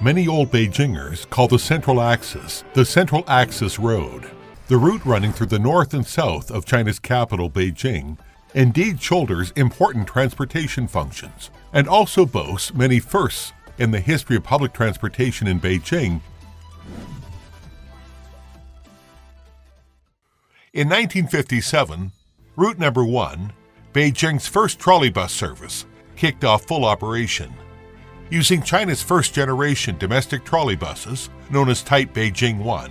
Many old Beijingers call the Central Axis the Central Axis Road. The route running through the north and south of China's capital, Beijing, indeed shoulders important transportation functions and also boasts many firsts in the history of public transportation in Beijing. In 1957, Route Number 1, Beijing's first trolleybus service, kicked off full operation. Using China's first-generation domestic trolleybuses, known as Type Beijing 1.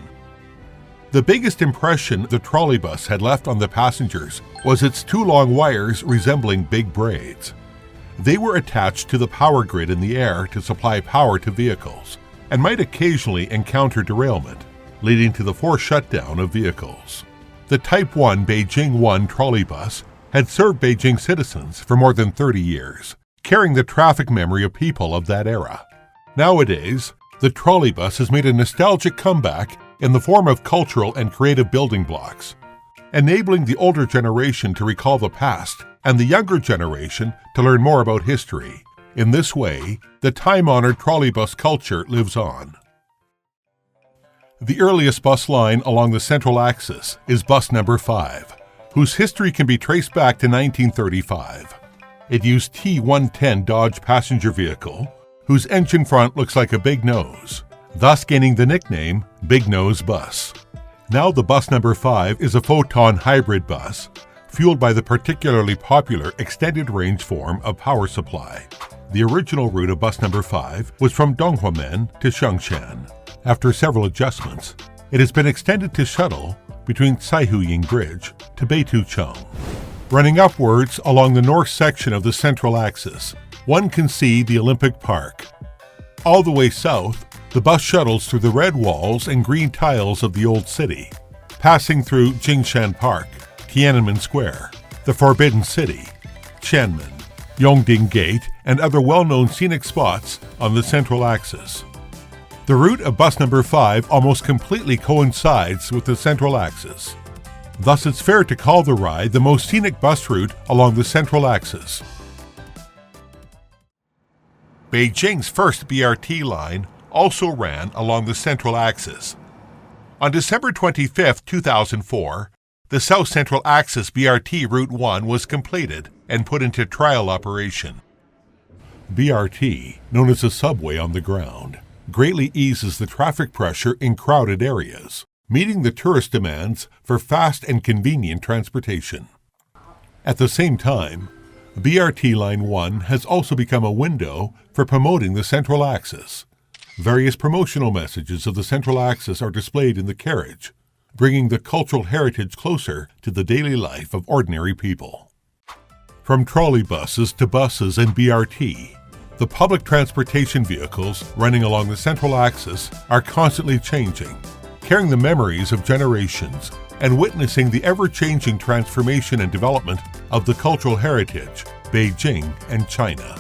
The biggest impression the trolleybus had left on the passengers was its two long wires resembling big braids. They were attached to the power grid in the air to supply power to vehicles, and might occasionally encounter derailment, leading to the forced shutdown of vehicles. The Type 1 Beijing 1 trolleybus had served Beijing citizens for more than 30 years, carrying the traffic memory of people of that era. Nowadays, the trolleybus has made a nostalgic comeback in the form of cultural and creative building blocks, enabling the older generation to recall the past and the younger generation to learn more about history. In this way, the time-honored trolleybus culture lives on. The earliest bus line along the Central Axis is bus number 5, whose history can be traced back to 1935. It used T-110 Dodge passenger vehicle, whose engine front looks like a big nose, thus gaining the nickname Big Nose Bus. Now the bus number 5 is a photon hybrid bus, fueled by the particularly popular extended range form of power supply. The original route of bus number 5 was from Donghuamen to Xiangshan. After several adjustments, it has been extended to shuttle between Caihuying Bridge to Beitucheng. Running upwards along the north section of the Central Axis, one can see the Olympic Park. All the way south, the bus shuttles through the red walls and green tiles of the old city, passing through Jingshan Park, Tiananmen Square, the Forbidden City, Qianmen, Yongding Gate, and other well-known scenic spots on the Central Axis. The route of bus number 5 almost completely coincides with the Central Axis. Thus, it's fair to call the ride the most scenic bus route along the Central Axis. Beijing's first BRT line also ran along the Central Axis. On December 25, 2004, the South Central Axis BRT Route 1 was completed and put into trial operation. BRT, known as a subway on the ground, greatly eases the traffic pressure in crowded areas, meeting the tourist demands for fast and convenient transportation. At the same time, BRT Line 1 has also become a window for promoting the Central Axis. Various promotional messages of the Central Axis are displayed in the carriage, bringing the cultural heritage closer to the daily life of ordinary people. From trolleybuses to buses and BRT, the public transportation vehicles running along the Central Axis are constantly changing, carrying the memories of generations and witnessing the ever-changing transformation and development of the cultural heritage, Beijing and China.